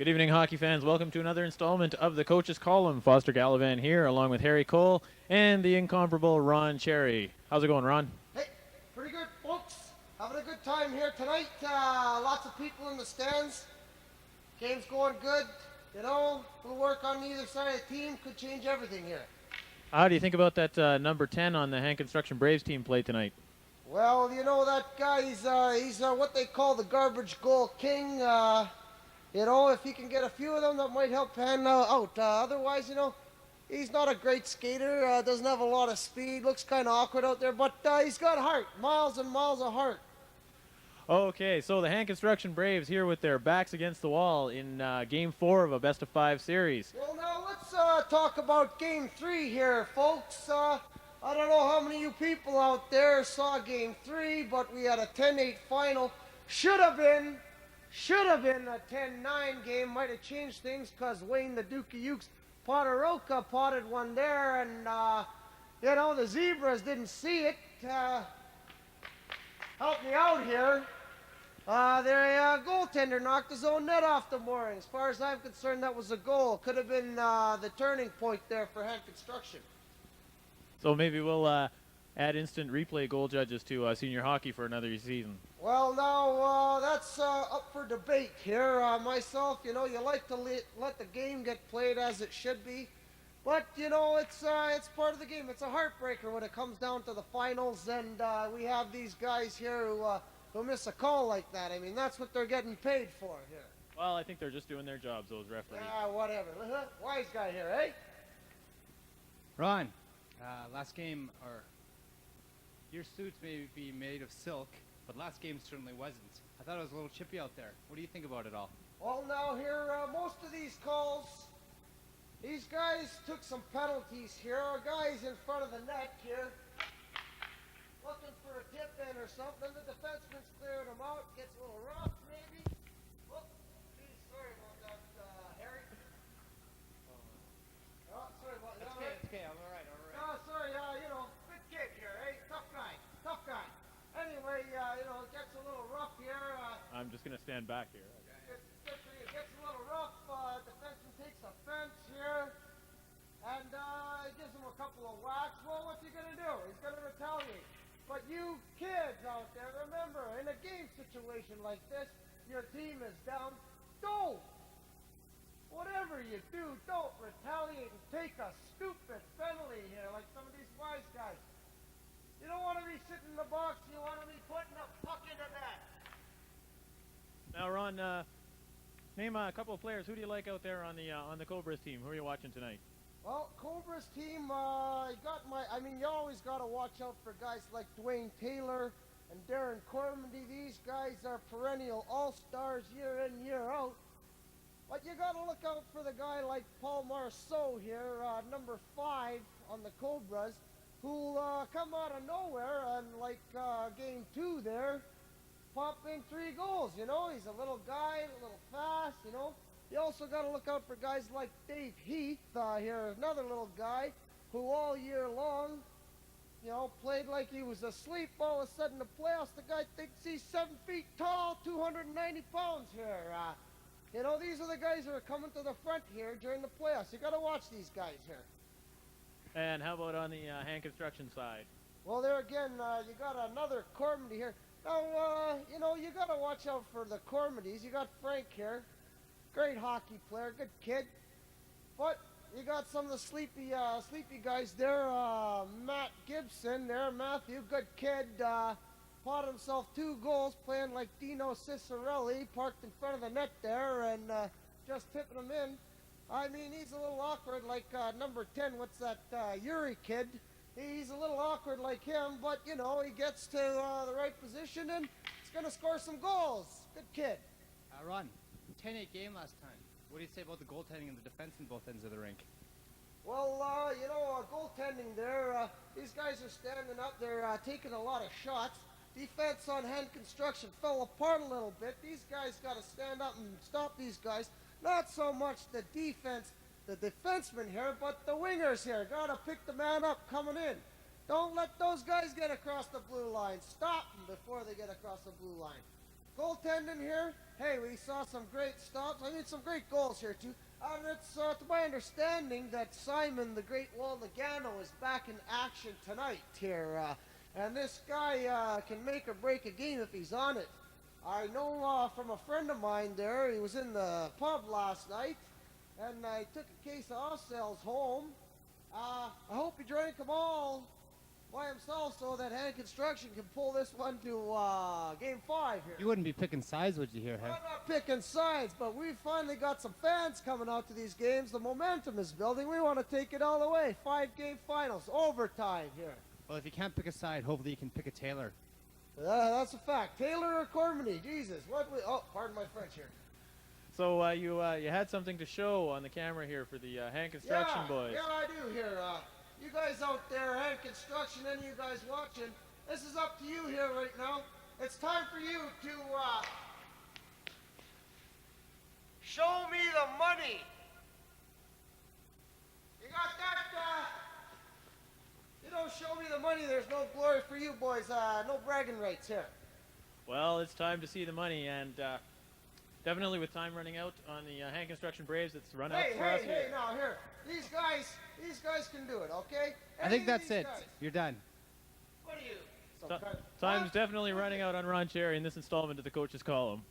Good evening, hockey fans. Welcome to another installment of the Coach's Column. Foster Gallivan here, along with Harry Cole and the incomparable Ron Cherry. How's it going, Ron? Hey, pretty good, folks. Having a good time here tonight. Lots of people in the stands. Game's going good. You know, we'll work on either side of the team. Could change everything here. How do you think about that number 10 on the Hand Construction Braves team play tonight? Well, you know, that guy, he's what they call the garbage goal king. You know, if he can get a few of them, that might help pan out. Otherwise, you know, he's not a great skater. Doesn't have a lot of speed. Looks kind of awkward out there, but he's got heart. Miles and miles of heart. Okay, so the Hand Construction Braves here with their backs against the wall in Game 4 of a best-of-5 series. Well, now let's talk about Game 3 here, folks. I don't know how many of you people out there saw Game 3, but we had a 10-8 final. Should have been a 10-9 game. Might have changed things because Wayne the Duke of Ukes Potteroka potted one there, and you know, the Zebras didn't see it. Help me out here. Their goaltender knocked his own net off the mooring. As far as I'm concerned, that was a goal. Could have been the turning point there for Hand Construction. So maybe we'll add instant replay goal judges to senior hockey for another season. Well, now that's up for debate here. Myself, you know, you like to let the game get played as it should be. But, you know, it's part of the game. It's a heartbreaker when it comes down to the finals, and we have these guys here who miss a call like that. I mean, that's what they're getting paid for here. Well, I think they're just doing their jobs, those referees. Yeah, whatever. Wise guy here, eh? Ron, last game, or your suits may be made of silk, but last game certainly wasn't. I thought it was a little chippy out there. What do you think about it all? Well, now here, most of these calls, these guys took some penalties here. Our guy's in front of the net here, looking for a tip in or something. The defenseman's clearing him out. Gets a little rough, maybe. Oh, geez, sorry about that, Harry. Oh, sorry about that. It's okay, I'm all right. Oh, sorry, you know, good kid here, eh? Tough guy. Anyway, you know, it gets a little rough here. I'm just going to stand back here. It gets a little rough. Defenseman takes offense here. And he gives him a couple of whacks. Well, what's he going to do? He's going to retaliate. But you kids out there, remember, in a game situation like this, your team is down. Don't! Whatever you do, don't retaliate and take a stupid penalty here like some of these wise guys. You don't want to be sitting in the box. You want to be putting a puck into that. Now, Ron, name a couple of players. Who do you like out there on the Cobras team? Who are you watching tonight? Well, Cobra's team, you always got to watch out for guys like Dwayne Taylor and Darren Cormandy. These guys are perennial all-stars year in, year out. But you got to look out for the guy like Paul Marceau here, number 5 on the Cobras, who'll come out of nowhere and like game 2 there, pop in 3 goals. You know, he's a little guy, a little fast, you know. You also got to look out for guys like Dave Heath here, another little guy who all year long, you know, played like he was asleep. All of a sudden, the playoffs, the guy thinks he's 7 feet tall, 290 pounds here. You know, these are the guys that are coming to the front here during the playoffs. You got to watch these guys here. And how about on the Hand Construction side? Well, there again, you got another Cormandy here. Now, you know, you got to watch out for the Cormandys. You got Frank here. Great hockey player, good kid. But you got some of the sleepy guys there. Matt Gibson there, Matthew, good kid. Potted himself 2 goals playing like Dino Cicerelli, parked in front of the net there and just tipping him in. I mean, he's a little awkward like number 10, what's that, Yuri kid. He's a little awkward like him, but, you know, he gets to the right position and he's going to score some goals. Good kid. Ron, 10-8 game last time. What do you say about the goaltending and the defense in both ends of the rink? Well, you know, goaltending there, these guys are standing up. They're taking a lot of shots. Defense on Hand Construction fell apart a little bit. These guys got to stand up and stop these guys. Not so much the defense, the defensemen here, but the wingers here. Got to pick the man up coming in. Don't let those guys get across the blue line. Stop them before they get across the blue line. Goaltending here. Hey, we saw some great stops. I mean, some great goals here too. And it's to my understanding that Simon, the Great Wall Nagano, is back in action tonight here. And this guy can make or break a game if he's on it. I know from a friend of mine there, he was in the pub last night, and I took a case of off-sales home. I hope he drank them all by himself so that Hand Construction can pull this one to Game 5 here. You wouldn't be picking sides, would you, here, I'm Harry? not picking sides, but we finally got some fans coming out to these games. The momentum is building. We want to take it all the way. 5-game finals, overtime here. Well, if you can't pick a side, hopefully you can pick a Taylor. That's a fact. Taylor or Cormany? Jesus, oh, pardon my French here. So you had something to show on the camera here for the Hand Construction boys. Yeah, I do here. You guys out there, Hand Construction, any of you guys watching, this is up to you here right now. It's time for you to show me the money. You got that? You don't show me the money, there's no glory for you boys. No bragging rights here. Well, it's time to see the money, and definitely with time running out on the Hand Construction Braves, it's run out for us here. Hey, now here, these guys can do it, okay? I think that's it. You're done. What are you? Time's definitely running out on Ron Cherry in this installment of the Coach's Column.